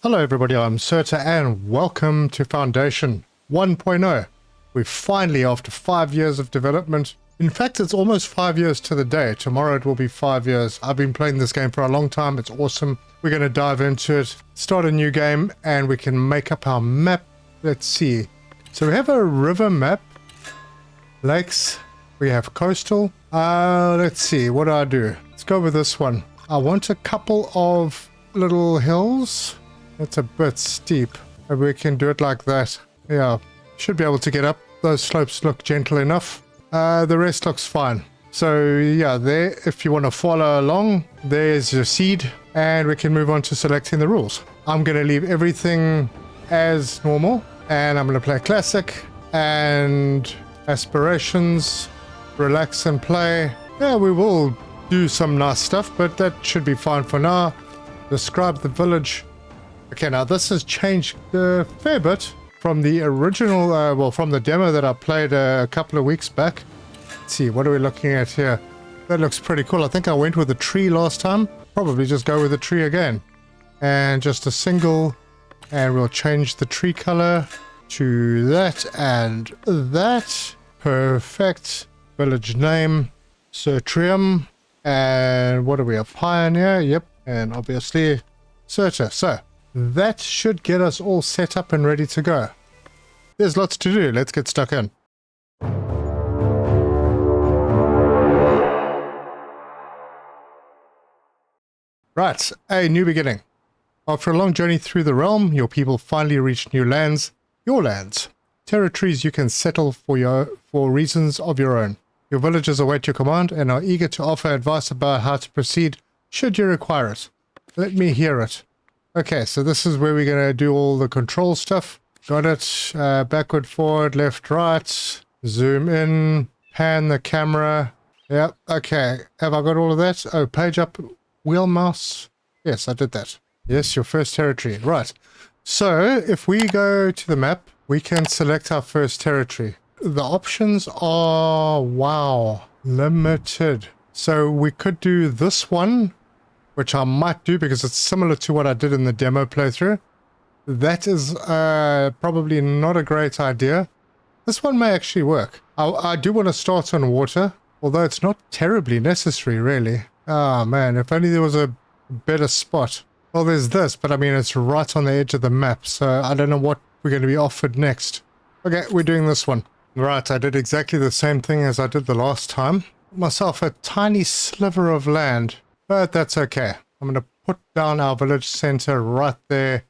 Hello everybody, I'm Serta and welcome to Foundation 1.0. We've finally, after 5 years of development, in fact it's almost 5 years to the day, tomorrow it will be 5 years. I've been playing this game for a long time, it's awesome. We're going to dive into it, start a new game, and we can make up our map. Let's see. So we have a river map, lakes, we have coastal. Let's see, what do I do? Let's go with this one. I want a couple of little hills. It's a bit steep, but we can do it like that. Yeah, should be able to get up. Those slopes look gentle enough. The rest looks fine. So yeah, there, if you want to follow along, there's your seed, and we can move on to selecting the rules. I'm going to leave everything as normal, and I'm going to play classic and aspirations, relax and play. Yeah, we will do some nice stuff, but that should be fine for now. Describe the village. Okay, now this has changed a fair bit from the original, well, from the demo that I played a couple of weeks back. Let's see, what are we looking at here? That looks pretty cool. I think I went with a tree last time. Probably just go with a tree again. And just a single, and we'll change the tree color to that and that. Perfect. Village name, Sertrium. And what are we, a pioneer? Yep, and obviously Serta. So that should get us all set up and ready to go. There's lots to do. Let's get stuck in. Right, a new beginning. After a long journey through the realm, your people finally reached new lands, your lands. Territories you can settle for reasons of your own. Your villagers await your command and are eager to offer advice about how to proceed should you require it. Let me hear it. Okay, so this is where we're going to do all the control stuff. Got it. Backward, forward, left, right. Zoom in. Pan the camera. Yep, okay. Have I got all of that? Oh, page up. Wheel mouse. Yes, I did that. Yes, your first territory. Right. So, if we go to the map, we can select our first territory. The options are, wow, limited. So, we could do this one, which I might do because it's similar to what I did in the demo playthrough. That is probably not a great idea. This one may actually work. I do want to start on water, although it's not terribly necessary, really. Ah, man, if only there was a better spot. Well, there's this, but I mean, it's right on the edge of the map, so I don't know what we're going to be offered next. Okay, we're doing this one. Right, I did exactly the same thing as I did the last time. Myself a tiny sliver of land. But that's okay. I'm going to put down our village center right there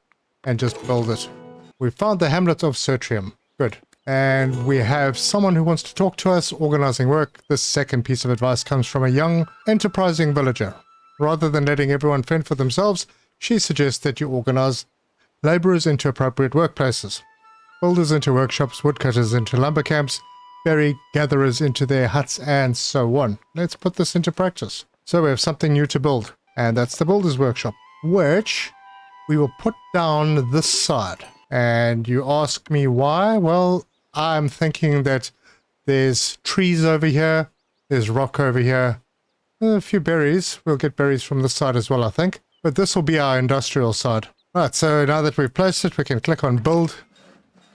and just build it. We found the hamlet of Sertrium. Good. And we have someone who wants to talk to us, organizing work. This second piece of advice comes from a young, enterprising villager. Rather than letting everyone fend for themselves, she suggests that you organize laborers into appropriate workplaces, builders into workshops, woodcutters into lumber camps, berry gatherers into their huts, and so on. Let's put this into practice. So we have something new to build, and that's the Builder's Workshop, which we will put down this side. And you ask me why? Well, I'm thinking that there's trees over here, there's rock over here, a few berries. We'll get berries from this side as well, I think. But this will be our industrial side. Right, so now that we've placed it, we can click on build,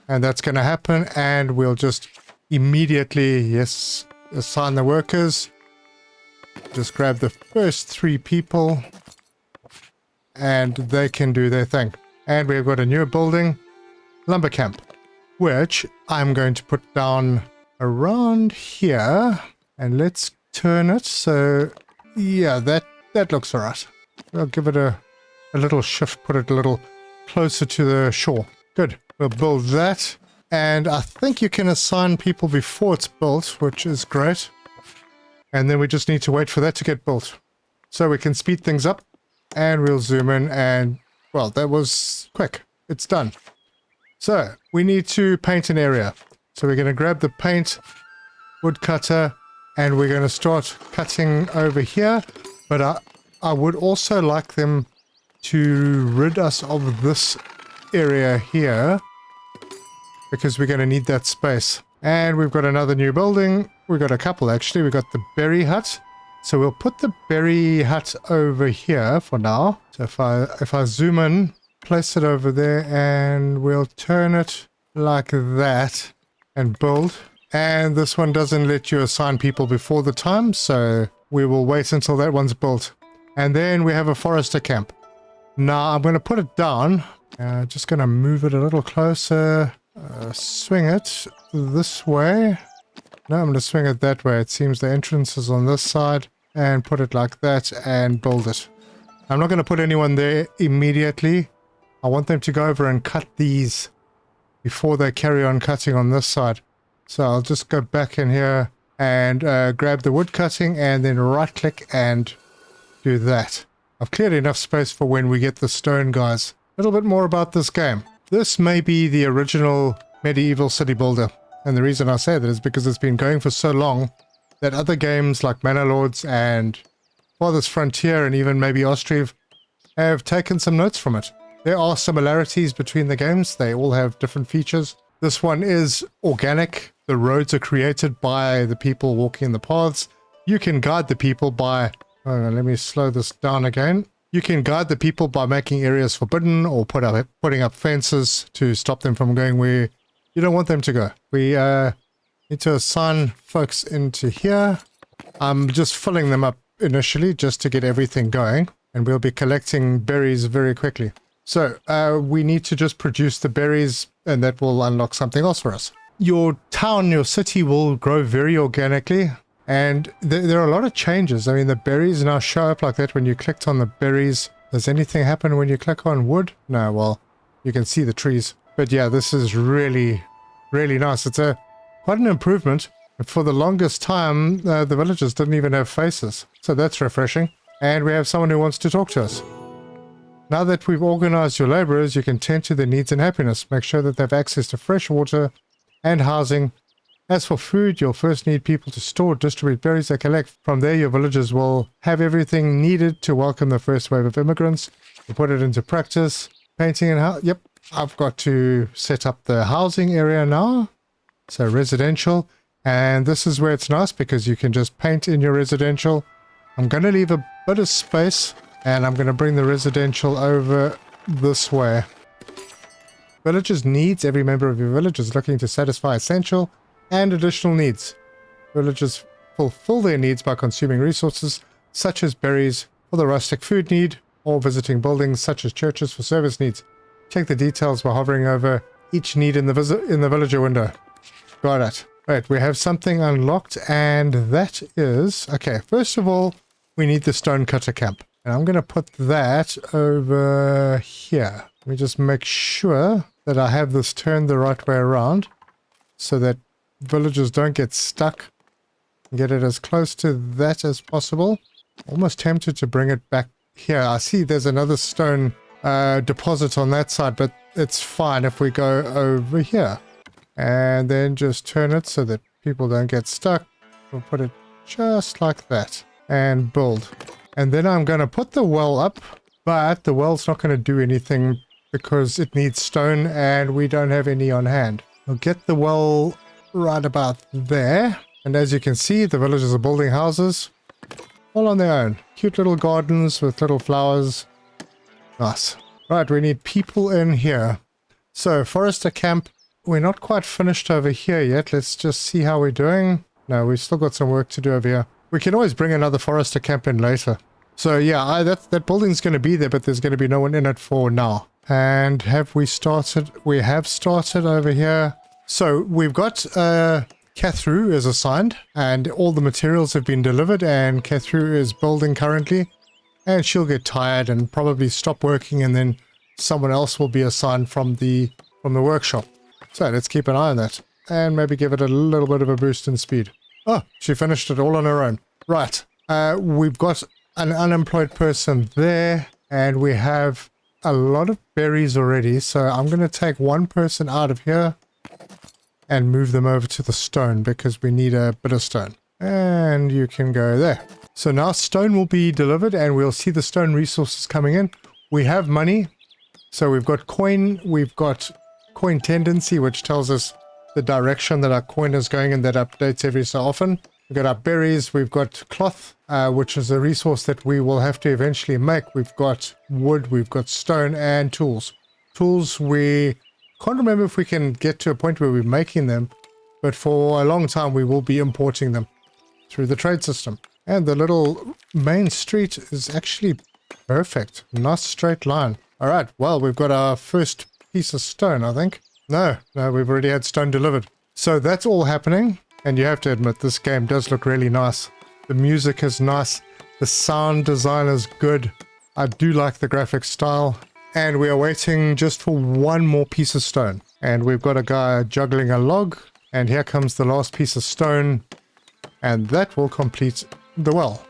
and that's going to happen, and we'll just immediately, yes, assign the workers. Just grab the first 3 people and they can do their thing. And we've got a new building, lumber camp, which I'm going to put down around here, and let's turn it. So yeah, that looks all right. I'll give it a little shift, put it a little closer to the shore. Good. We'll build that, and I think you can assign people before it's built, which is great. And then we just need to wait for that to get built. So we can speed things up, and we'll zoom in, and, well, that was quick. It's done. So we need to paint an area. So we're going to grab the paint, woodcutter, and we're going to start cutting over here. But I would also like them to rid us of this area here, because we're going to need that space. And we've got another new building. We've got a couple, actually. We've got the berry hut. So we'll put the berry hut over here for now. So if I zoom in, place it over there and we'll turn it like that and build. And this one doesn't let you assign people before the time, so we will wait until that one's built. And then we have a forester camp. Now I'm going to put it down. Just going to move it a little closer. Swing it this way. No, I'm going to swing it that way. It seems the entrance is on this side. And put it like that and build it. I'm not going to put anyone there immediately. I want them to go over and cut these before they carry on cutting on this side. So I'll just go back in here and grab the wood cutting and then right click and do that. I've cleared enough space for when we get the stone guys. A little bit more about this game. This may be the original medieval city builder. And the reason I say that is because it's been going for so long that other games like Manor Lords and Farthest Frontier and even maybe Ostriv have taken some notes from it. There are similarities between the games. They all have different features. This one is organic. The roads are created by the people walking the paths. You can guide the people by... let me slow this down again. You can guide the people by making areas forbidden or putting up fences to stop them from going where you don't want them to go. We need to assign folks into here. I'm just filling them up initially just to get everything going, and we'll be collecting berries very quickly. So we need to just produce the berries, and that will unlock something else for us. Your town, your city will grow very organically, and there are a lot of changes. I mean, the berries now show up like that when you clicked on the berries. Does anything happen when you click on wood? No, well, you can see the trees. But yeah, this is really, really nice. It's quite an improvement. For the longest time, the villagers didn't even have faces. So that's refreshing. And we have someone who wants to talk to us. Now that we've organized your laborers, you can tend to their needs and happiness. Make sure that they have access to fresh water and housing. As for food, you'll first need people to store, distribute berries they collect. From there, your villagers will have everything needed to welcome the first wave of immigrants. You put it into practice. Painting and house. Yep, I've got to set up the housing area now. So residential. And this is where it's nice because you can just paint in your residential. I'm going to leave a bit of space and I'm going to bring the residential over this way. Villagers' needs. Every member of your village is looking to satisfy essential and additional needs. Villagers fulfill their needs by consuming resources such as berries for the rustic food need or visiting buildings such as churches for service needs. Check the details by hovering over each need in the villager window. Got it. Right, we have something unlocked, and that is... Okay, first of all, we need the stonecutter camp. And I'm going to put that over here. Let me just make sure that I have this turned the right way around so that villagers don't get stuck. Get it as close to that as possible. Almost tempted to bring it back here. I see there's another stone deposit on that side, but it's fine if we go over here. And then just turn it so that people don't get stuck. We'll put it just like that. And build. And then I'm going to put the well up, but the well's not going to do anything because it needs stone and we don't have any on hand. We'll get the well right about there. And as you can see, the villagers are building houses all on their own. Cute little gardens with little flowers. Nice. Right, we need people in here. So, forester camp. We're not quite finished over here yet. Let's just see how we're doing. No, we've still got some work to do over here. We can always bring another forester camp in later. So yeah, that building's going to be there, but there's going to be no one in it for now. And have we started? We have started over here. So we've got Cathru is assigned, and all the materials have been delivered, and Cathru is building currently. And she'll get tired and probably stop working, and then someone else will be assigned from the workshop. So let's keep an eye on that and maybe give it a little bit of a boost in speed. Oh, she finished it all on her own. Right. We've got an unemployed person there and we have a lot of berries already. So I'm going to take one person out of here and move them over to the stone because we need a bit of stone. And you can go there. So now stone will be delivered and we'll see the stone resources coming in. We have money. So we've got coin. We've got coin tendency, which tells us the direction that our coin is going and that updates every so often. We've got our berries, we've got cloth, which is a resource that we will have to eventually make. We've got wood, we've got stone and tools. tools. We can't remember if we can get to a point where we're making them, but for a long time we will be importing them through the trade system. And the little main street is actually perfect. Nice straight line. All right, well, we've got our first piece of stone, I think. No, we've already had stone delivered. So that's all happening. And you have to admit, this game does look really nice. The music is nice. The sound design is good. I do like the graphic style. And we are waiting just for one more piece of stone. And we've got a guy juggling a log. And here comes the last piece of stone. And that will complete the well.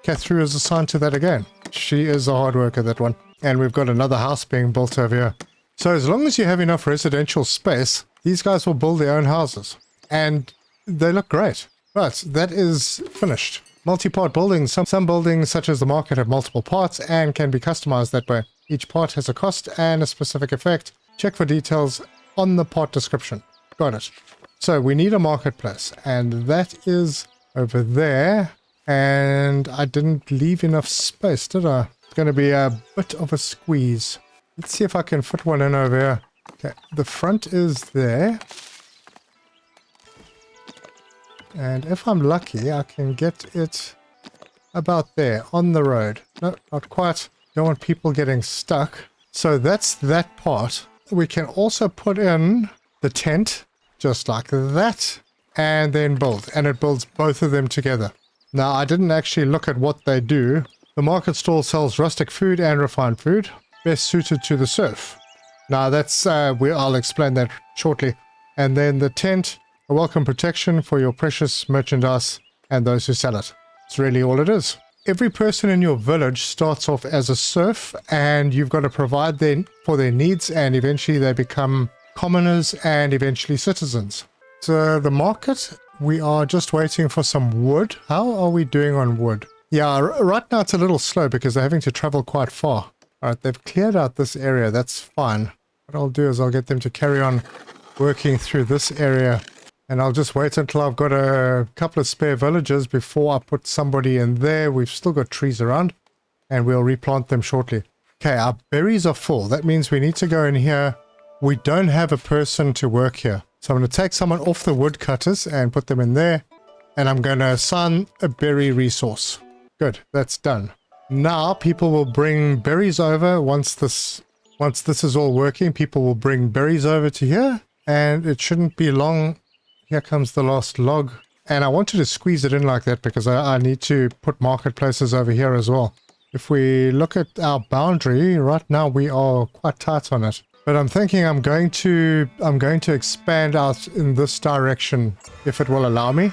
Catherine is assigned to that again. She is a hard worker, that one. And we've got another house being built over here. So as long as you have enough residential space, these guys will build their own houses. And they look great. Right, that is finished. Multi-part buildings. Some buildings, such as the market, have multiple parts and can be customized that way. Each part has a cost and a specific effect. Check for details on the part description. Got it. So we need a marketplace, and that is over there. And I didn't leave enough space, did I? It's going to be a bit of a squeeze. Let's see if I can fit one in over here. Okay, the front is there. And if I'm lucky, I can get it about there, on the road. No, not quite. Don't want people getting stuck. So that's that part. We can also put in the tent, just like that, and then build. And it builds both of them together. Now, I didn't actually look at what they do. The market stall sells rustic food and refined food, best suited to the surf. Now, that's, I'll explain that shortly. And then the tent, a welcome protection for your precious merchandise and those who sell it. It's really all it is. Every person in your village starts off as a serf, and you've got to provide for their needs, and eventually they become commoners and eventually citizens. So the market, we are just waiting for some wood. How are we doing on wood? Yeah, right now it's a little slow because they're having to travel quite far. All right, they've cleared out this area. That's fine. What I'll do is I'll get them to carry on working through this area. And I'll just wait until I've got a couple of spare villages before I put somebody in there. We've still got trees around, and we'll replant them shortly. Okay, our berries are full. That means we need to go in here. We don't have a person to work here. So I'm going to take someone off the woodcutters and put them in there. And I'm going to assign a berry resource. Good, that's done. Now people will bring berries over. Once this is all working, people will bring berries over to here. And it shouldn't be long. Here comes the last log. And I wanted to squeeze it in like that because I need to put marketplaces over here as well. If we look at our boundary, right now we are quite tight on it. But I'm thinking I'm going to expand out in this direction if it will allow me.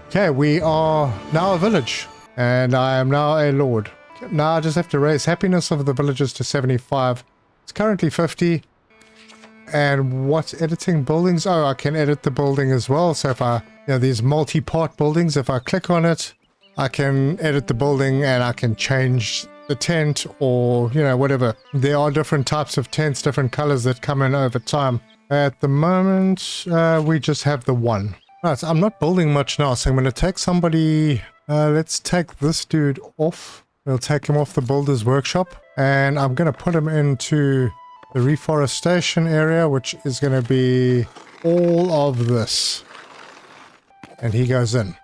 Okay, we are now a village. And I am now a lord. Now I just have to raise happiness of the villagers to 75. It's currently 50. And what's editing buildings? Oh, I can edit the building as well. So if these multi-part buildings, if I click on it, I can edit the building and I can change the tent or, whatever. There are different types of tents, different colors that come in over time. At the moment, we just have the one. Right, so I'm not building much now, so I'm going to take somebody. Let's take this dude off. We'll take him off the builder's workshop. And I'm going to put him into the reforestation area, which is going to be all of this. And he goes in.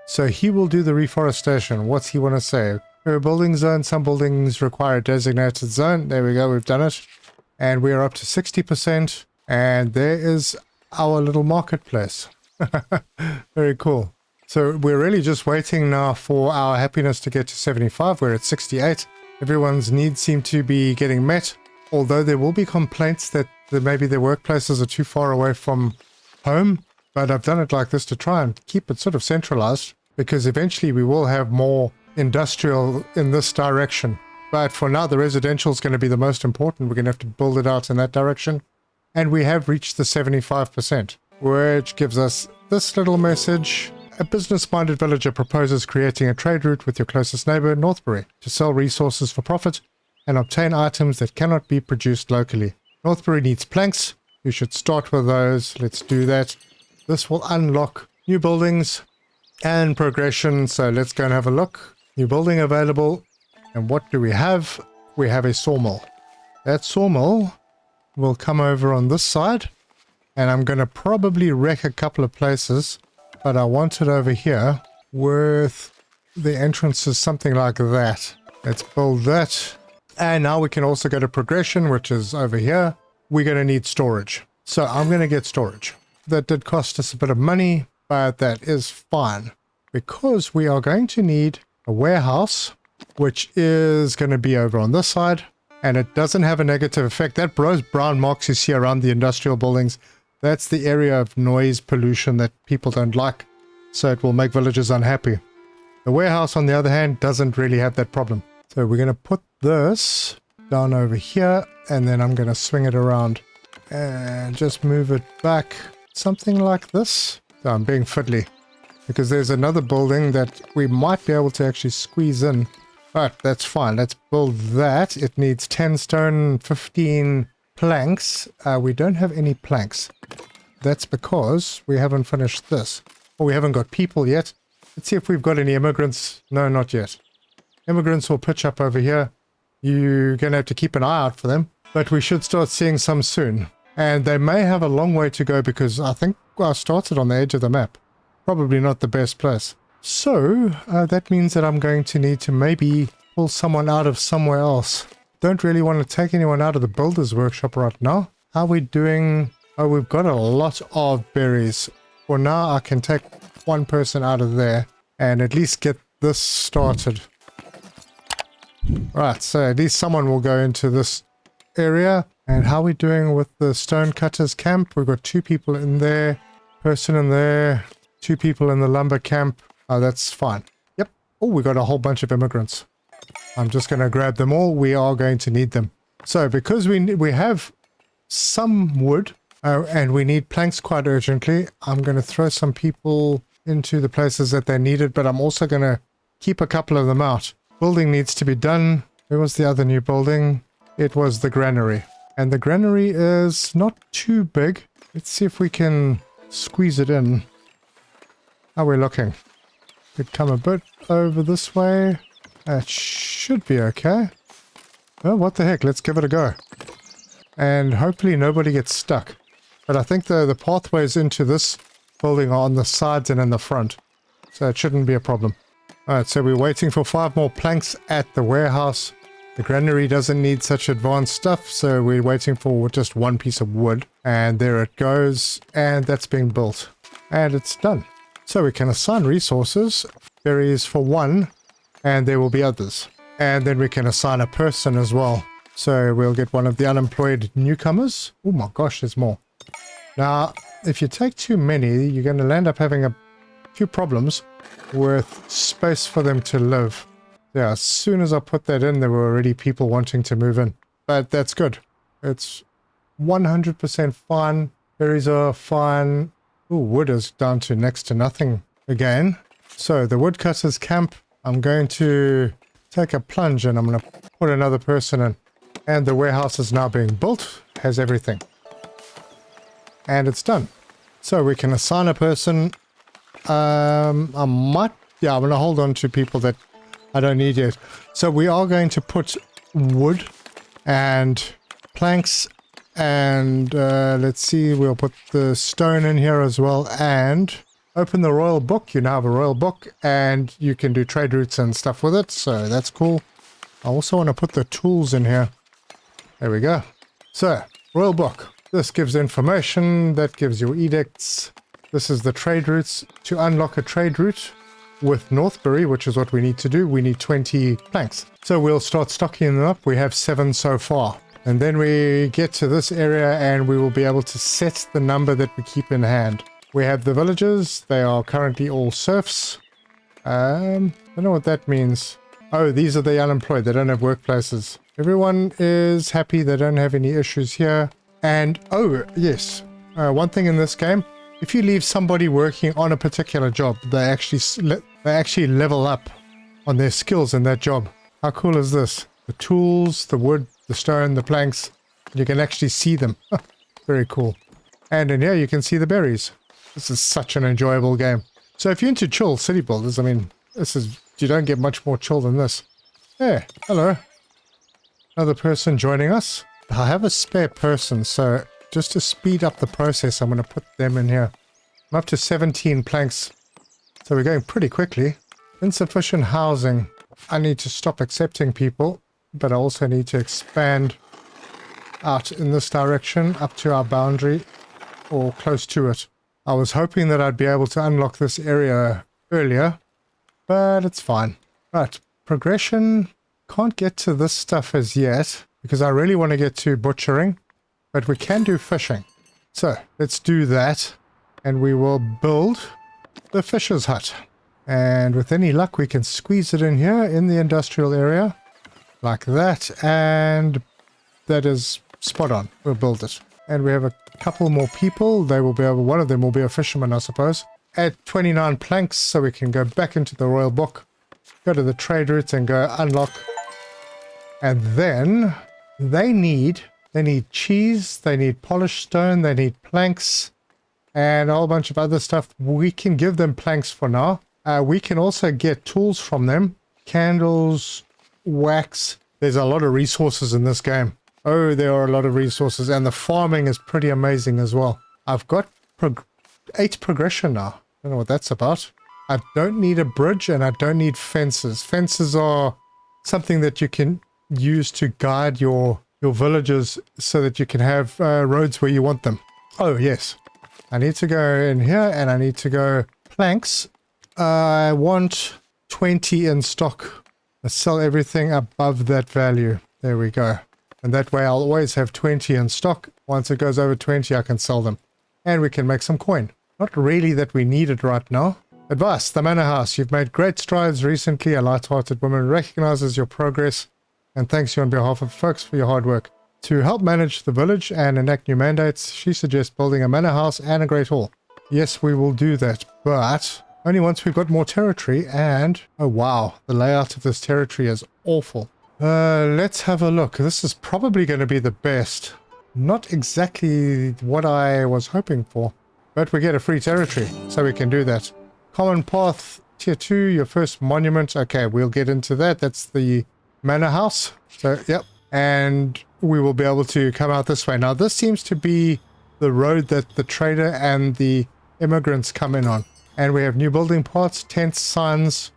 So he will do the reforestation. What's he want to say? Per building zone, some buildings require a designated zone. There we go, we've done it. And we are up to 60%. And there is our little marketplace. Very cool. So we're really just waiting now for our happiness to get to 75. We're at 68. Everyone's needs seem to be getting met. Although there will be complaints that maybe their workplaces are too far away from home. But I've done it like this to try and keep it sort of centralized. Because eventually we will have more industrial in this direction. But for now, the residential is going to be the most important. We're going to have to build it out in that direction. And we have reached the 75%. Which gives us this little message. A business-minded villager proposes creating a trade route with your closest neighbor, Northbury, to sell resources for profit and obtain items that cannot be produced locally. Northbury needs planks. You should start with those. Let's do that. This will unlock new buildings and progression. So let's go and have a look. New building available. And what do we have? We have a sawmill. That sawmill will come over on this side. And I'm going to probably wreck a couple of places. But I want it over here with the entrances something like that. Let's build that. And now we can also go to progression, which is over here. We're going to need storage. So I'm going to get storage. That did cost us a bit of money, but that is fine. Because we are going to need a warehouse, which is going to be over on this side. And it doesn't have a negative effect. That brown marks you see around the industrial buildings, that's the area of noise pollution that people don't like. So it will make villagers unhappy. The warehouse, on the other hand, doesn't really have that problem. So we're going to put this down over here. And then I'm going to swing it around and just move it back. Something like this. So I'm being fiddly. Because there's another building that we might be able to actually squeeze in. But that's fine. Let's build that. It needs 10 stone, 15 planks. We don't have any planks. That's because we haven't finished this. Or we haven't got people yet. Let's see if we've got any immigrants. No, not yet. Immigrants will pitch up over here. You're going to have to keep an eye out for them. But we should start seeing some soon. And they may have a long way to go because I think I started on the edge of the map. Probably not the best place. So, that means that I'm going to need to maybe pull someone out of somewhere else. Don't really want to take anyone out of the builder's workshop right now. How are we doing? Oh, we've got a lot of berries. For now, I can take one person out of there and at least get this started. Right, so at least someone will go into this area. And how are we doing with the stonecutters camp? We've got 2 people in there, person in there, 2 people in the lumber camp. Oh, that's fine. Yep. Oh, we got a whole bunch of immigrants. I'm just going to grab them all. We are going to need them. So because we have some wood and we need planks quite urgently, I'm going to throw some people into the places that they needed, but I'm also going to keep a couple of them out. Building needs to be done. Where was the other new building? It was the granary. And the granary is not too big. Let's see if we can squeeze it in. How are we looking? Could come a bit over this way. That should be okay. Oh, what the heck? Let's give it a go. And hopefully nobody gets stuck. But I think the pathways into this building are on the sides and in the front. So it shouldn't be a problem. Alright, so we're waiting for 5 more planks at the warehouse. The granary doesn't need such advanced stuff, so we're waiting for just 1 piece of wood. And there it goes. And that's being built. And it's done. So we can assign resources. Berries for 1. And there will be others. And then we can assign a person as well. So we'll get one of the unemployed newcomers. Oh my gosh, there's more. Now, if you take too many, you're going to end up having a few problems with space for them to live. Yeah, as soon as I put that in, there were already people wanting to move in. But that's good. It's 100% fine. Berries are fine. Ooh, wood is down to next to nothing again. So the woodcutters camp, I'm going to take a plunge and I'm going to put another person in. And the warehouse is now being built, has everything. And it's done. So we can assign a person. I'm going to hold on to people that I don't need yet. So we are going to put wood and planks and let's see, we'll put the stone in here as well and open the royal book. You now have a royal book and you can do trade routes and stuff with it. So that's cool. I also want to put the tools in here. There we go. So, royal book. This gives information, that gives you edicts. This is the trade routes. To unlock a trade route with Northbury, which is what we need to do, we need 20 planks. So we'll start stocking them up. We have 7 so far. And then we get to this area and we will be able to set the number that we keep in hand. We have the villagers. They are currently all serfs. I don't know what that means. Oh, these are the unemployed. They don't have workplaces. Everyone is happy. They don't have any issues here. And, oh, yes. One thing in this game, if you leave somebody working on a particular job, they actually level up on their skills in that job. How cool is this? The tools, the wood, the stone, the planks, you can actually see them. Very cool. And in here you can see the berries. This is such an enjoyable game. So if you're into chill city builders, I mean, you don't get much more chill than this. Hey, hello. Another person joining us. I have a spare person, so just to speed up the process, I'm going to put them in here. I'm up to 17 planks, so we're going pretty quickly. Insufficient housing. I need to stop accepting people, but I also need to expand out in this direction up to our boundary or close to it. I was hoping that I'd be able to unlock this area earlier, but it's fine. Right, progression. Can't get to this stuff as yet because I really want to get to butchering, but we can do fishing. So let's do that, and we will build the fisher's hut. And with any luck, we can squeeze it in here in the industrial area like that, and that is spot on. We'll build it. And we have a couple more people. They will be able, one of them will be a fisherman, I suppose. Add 29 planks so we can go back into the royal book, go to the trade route and go unlock. And then they need cheese, they need polished stone, they need planks, and a whole bunch of other stuff. We can give them planks for now. We can also get tools from them. Candles, wax. There's a lot of resources in this game. Oh, there are a lot of resources, and the farming is pretty amazing as well. I've got 8 progression now. I don't know what that's about. I don't need a bridge, and I don't need fences. Fences are something that you can use to guide your villages so that you can have roads where you want them. Oh, yes. I need to go in here, and I need to go planks. I want 20 in stock. I sell everything above that value. There we go. And that way I'll always have 20 in stock. Once it goes over 20, I can sell them. And we can make some coin. Not really that we need it right now. Advice, the manor house. You've made great strides recently. A light-hearted woman recognizes your progress and thanks you on behalf of folks for your hard work. To help manage the village and enact new mandates, she suggests building a manor house and a great hall. Yes, we will do that, but only once we've got more territory. And oh wow, the layout of this territory is awful. Let's have a look. This is probably going to be the best. Not exactly what I was hoping for, but we get a free territory, so we can do that. Common path, tier 2, your first monument. Okay, we'll get into that. That's the manor house. So, yep. And we will be able to come out this way. Now, this seems to be the road that the trader and the immigrants come in on. And we have new building parts, tents, signs.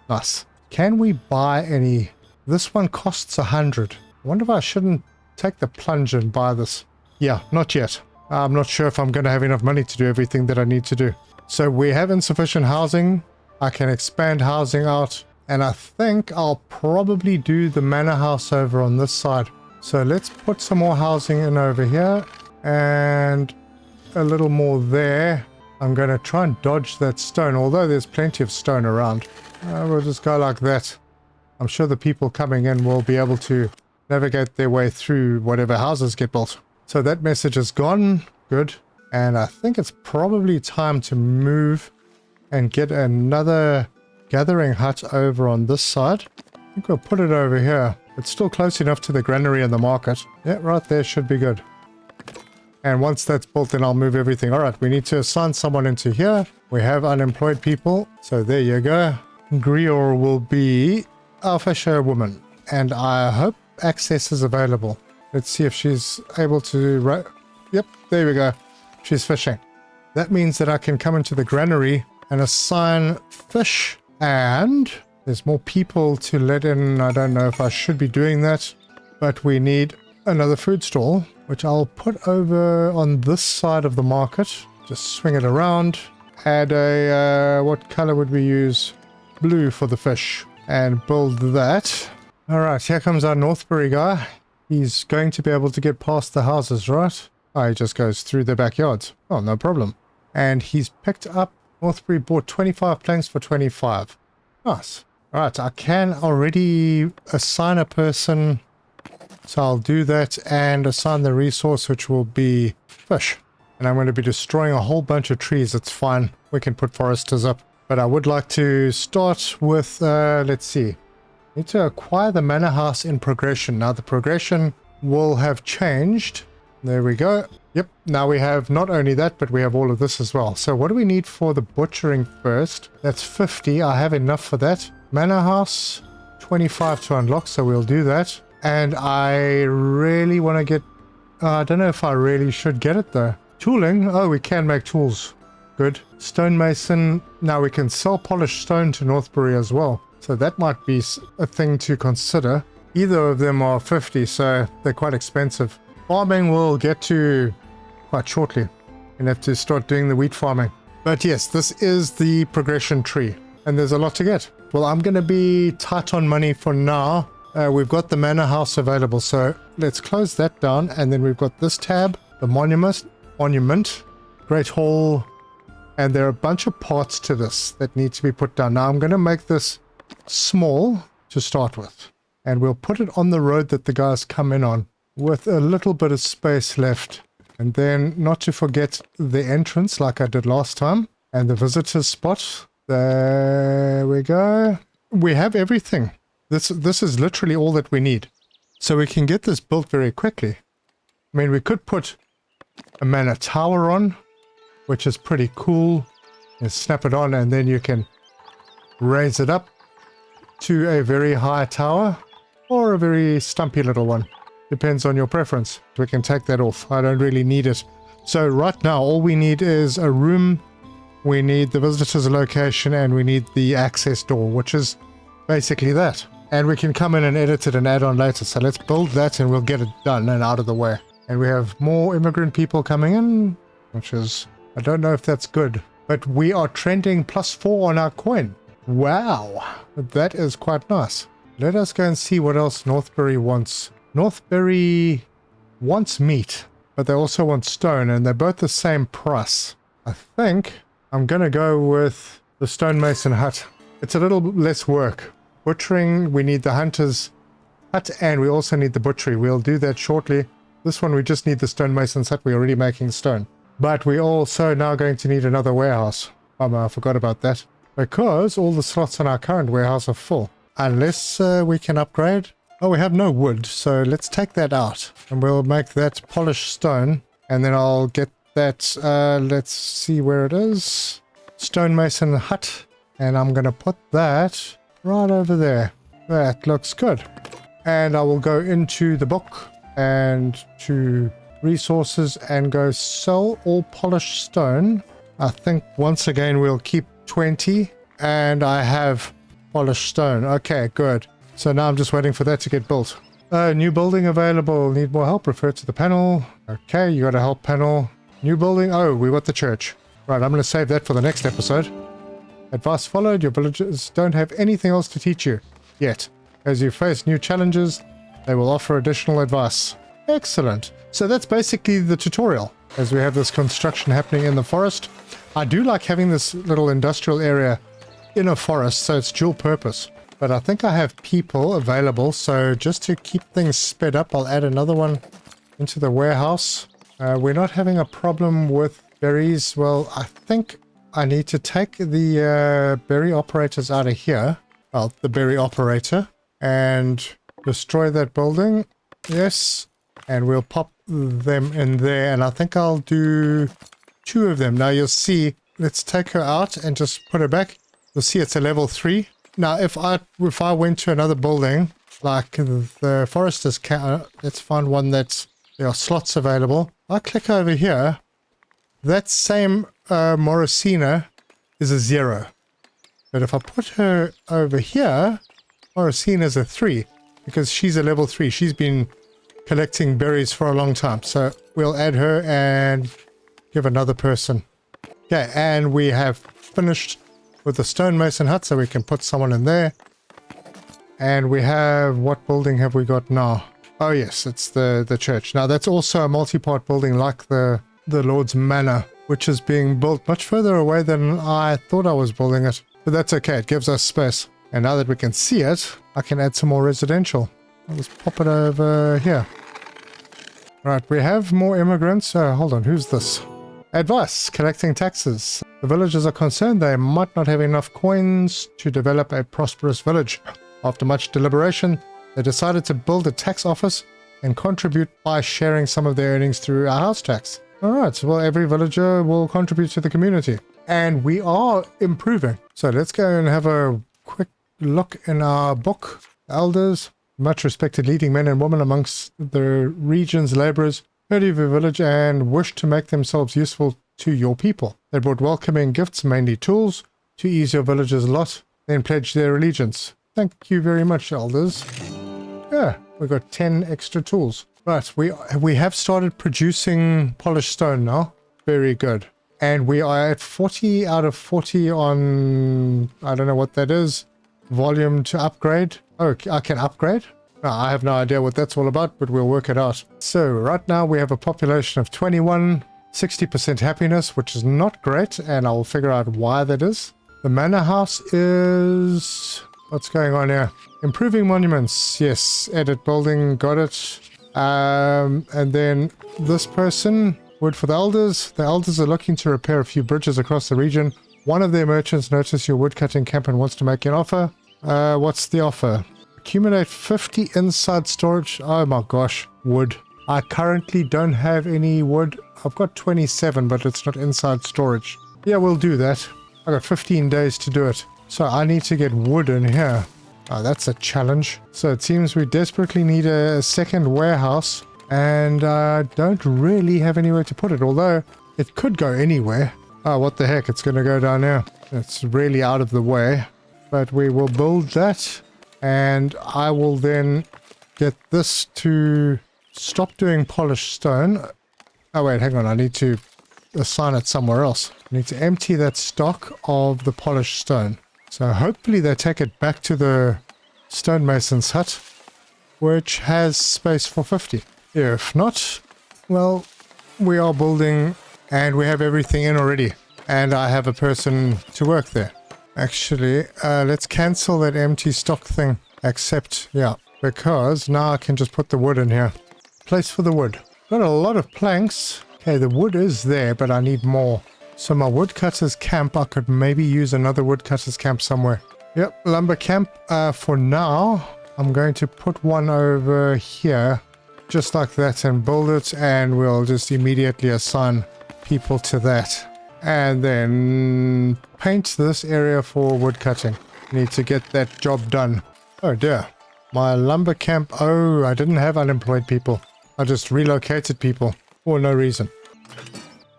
Nice. Can we buy any? This one costs 100. I wonder if I shouldn't take the plunge and buy this. Yeah, not yet. I'm not sure if I'm going to have enough money to do everything that I need to do. So we have insufficient housing. I can expand housing out. And I think I'll probably do the manor house over on this side. So let's put some more housing in over here. And a little more there. I'm going to try and dodge that stone, although there's plenty of stone around. We'll just go like that. I'm sure the people coming in will be able to navigate their way through whatever houses get built. So that message is gone. Good. And I think it's probably time to move and get another gathering hut over on this side. I think we'll put it over here. It's still close enough to the granary and the market. Yeah, right there should be good. And once that's built, then I'll move everything. All right, we need to assign someone into here. We have unemployed people. So there you go. Grior will be our fisher woman. And I hope access is available. Let's see if she's able to... Yep, there we go. She's fishing. That means that I can come into the granary and assign fish. And there's more people to let in. I don't know if I should be doing that. But we need another food stall, which I'll put over on this side of the market. Just swing it around. Add a... what color would we use? Blue for the fish. And build that. Alright, here comes our Northbury guy. He's going to be able to get past the houses, right? Oh, he just goes through the backyards. Oh, no problem. And he's picked up... Northbury bought 25 planks for 25. Nice. Alright, I can already assign a person... So I'll do that and assign the resource, which will be fish. And I'm going to be destroying a whole bunch of trees. It's fine. We can put foresters up. But I would like to start with, let's see. Need to acquire the manor house in progression. Now the progression will have changed. There we go. Yep. Now we have not only that, but we have all of this as well. So what do we need for the butchering first? That's 50. I have enough for that. Manor house, 25 to unlock. So we'll do that. And I really want to get... I don't know if I really should get it though. Tooling? Oh, we can make tools. Good. Stonemason. Now we can sell polished stone to Northbury as well. So that might be a thing to consider. Either of them are 50, so they're quite expensive. Farming we'll get to quite shortly. We'll have to start doing the wheat farming. But yes, this is the progression tree. And there's a lot to get. Well, I'm going to be tight on money for now. We've got the manor house available, so let's close that down. And then we've got this tab, the monument, Great Hall. And there are a bunch of parts to this that need to be put down. Now I'm going to make this small to start with. And we'll put it on the road that the guys come in on with a little bit of space left. And then not to forget the entrance like I did last time. And the visitor's spot. There we go. We have everything. This is literally all that we need. So we can get this built very quickly. I mean, we could put a manor tower on, which is pretty cool. You snap it on and then you can raise it up to a very high tower or a very stumpy little one. Depends on your preference. We can take that off. I don't really need it. So right now, all we need is a room. We need the visitor's location and we need the access door, which is basically that. And we can come in and edit it and add on later. So let's build that and we'll get it done and out of the way. And we have more immigrant people coming in, which is, I don't know if that's good. But we are trending +4 on our coin. Wow, that is quite nice. Let us go and see what else Northbury wants. Northbury wants meat, but they also want stone, and they're both the same price. I think I'm going to go with the stonemason hut. It's a little less work. Butchering, we need the hunter's hut, and we also need the butchery. We'll do that shortly. This one, we just need the stonemason's hut. We're already making stone. But we're also now going to need another warehouse. I forgot about that. Because all the slots in our current warehouse are full. Unless we can upgrade. Oh, we have no wood, so let's take that out. And we'll make that polished stone. And then I'll get that, let's see where it is. Stonemason hut. And I'm going to put that right over there. That looks good. And I will go into the book and to resources and go sell all polished stone. I think once again we'll keep 20 and I have polished stone. Okay, good. So now I'm just waiting for that to get built. New building available. Need more help. Refer to the panel. Okay, you got a help panel. New building. Oh, we got the church. Right, I'm going to save that for the next episode. Advice followed. Your villagers don't have anything else to teach you yet. As you face new challenges, they will offer additional advice. Excellent. So that's basically the tutorial as we have this construction happening in the forest. I do like having this little industrial area in a forest, so it's dual purpose. But I think I have people available, so just to keep things sped up, I'll add another one into the warehouse. We're not having a problem with berries. Well, I think I need to take the berry operators out of here. Well, the berry operator. And destroy that building. Yes. And we'll pop them in there. And I think I'll do 2 of them. Now you'll see, let's take her out and just put her back. You'll see it's a level 3. Now if I went to another building, like the foresters can, let's find one that's, there are slots available. I click over here. That same Morosina is a 0. But if I put her over here, Morosina's a 3. Because she's a level 3. She's been collecting berries for a long time. So we'll add her and give another person. Okay, and we have finished with the stonemason hut, so we can put someone in there. And we have, what building have we got now? Oh yes, it's the church. Now that's also a multi-part building like the Lord's Manor, which is being built much further away than I thought I was building it. But that's okay, it gives us space. And now that we can see it, I can add some more residential. I'll just pop it over here. Right, we have more immigrants. Hold on, who's this? Advice, collecting taxes. The villagers are concerned they might not have enough coins to develop a prosperous village. After much deliberation, they decided to build a tax office and contribute by sharing some of their earnings through our house tax. Alright, so well, every villager will contribute to the community. And we are improving. So let's go and have a quick look in our book. Elders, much respected leading men and women amongst the region's laborers, heard of your village and wished to make themselves useful to your people. They brought welcoming gifts, mainly tools, to ease your village's lot, then pledged their allegiance. Thank you very much, elders. Yeah, we got 10 extra tools. Right, we have started producing polished stone now. Very good. And we are at 40 out of 40 on, I don't know what that is, volume to upgrade. Oh, I can upgrade? No, I have no idea what that's all about, but we'll work it out. So right now we have a population of 21, 60% happiness, which is not great, and I'll figure out why that is. The manor house is... what's going on here? Improving monuments. Yes, edit building, got it. And then this person, wood for the elders. The elders are looking to repair a few bridges across the region. One of their merchants noticed your woodcutting camp and wants to make an offer. What's the offer? Accumulate 50 inside storage. Oh my gosh, wood. I currently don't have any wood. I've got 27, but it's not inside storage. Yeah, we'll do that. I got 15 days to do it. So I need to get wood in here. Oh, that's a challenge. So it seems we desperately need a second warehouse. And I don't really have anywhere to put it. Although it could go anywhere. Oh, what the heck. It's going to go down here. It's really out of the way. But we will build that. And I will then get this to stop doing polished stone. Oh, wait, hang on. I need to assign it somewhere else. I need to empty that stock of the polished stone. So hopefully they take it back to the stonemason's hut, which has space for 50. If not, well, we are building and we have everything in already. And I have a person to work there. Actually, let's cancel that empty stock thing. Accept, yeah, because now I can just put the wood in here. Place for the wood. Got a lot of planks. Okay, the wood is there, but I need more. So my woodcutter's camp, I could maybe use another woodcutter's camp somewhere. Yep, lumber camp. For now, I'm going to put one over here, just like that, and build it, and we'll just immediately assign people to that. And then paint this area for woodcutting. Need to get that job done. Oh dear. My lumber camp. Oh, I didn't have unemployed people. I just relocated people for no reason.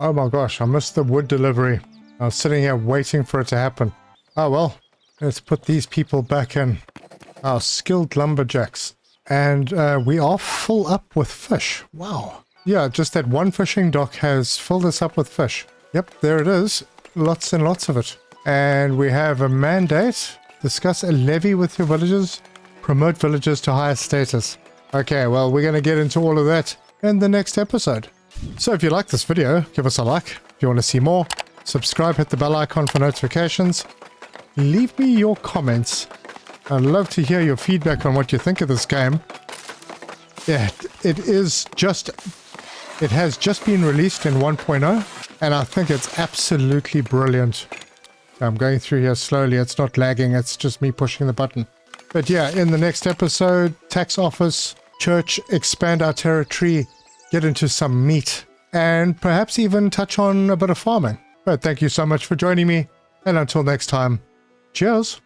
Oh my gosh, I missed the wood delivery. I was sitting here waiting for it to happen. Oh well, let's put these people back in. Our skilled lumberjacks. And we are full up with fish. Wow. Yeah, just that one fishing dock has filled us up with fish. Yep, there it is. Lots and lots of it. And we have a mandate. Discuss a levy with your villagers. Promote villagers to higher status. Okay, well, we're going to get into all of that in the next episode. So if you like this video, give us a like. If you want to see more, subscribe, hit the bell icon for notifications. Leave me your comments. I'd love to hear your feedback on what you think of this game. Yeah, it has just been released in 1.0, and I think it's absolutely brilliant. I'm going through here slowly. It's not lagging. It's just me pushing the button. But yeah, in the next episode, tax office, church, expand our territory, get into some meat, and perhaps even touch on a bit of farming. But thank you so much for joining me, and until next time, cheers!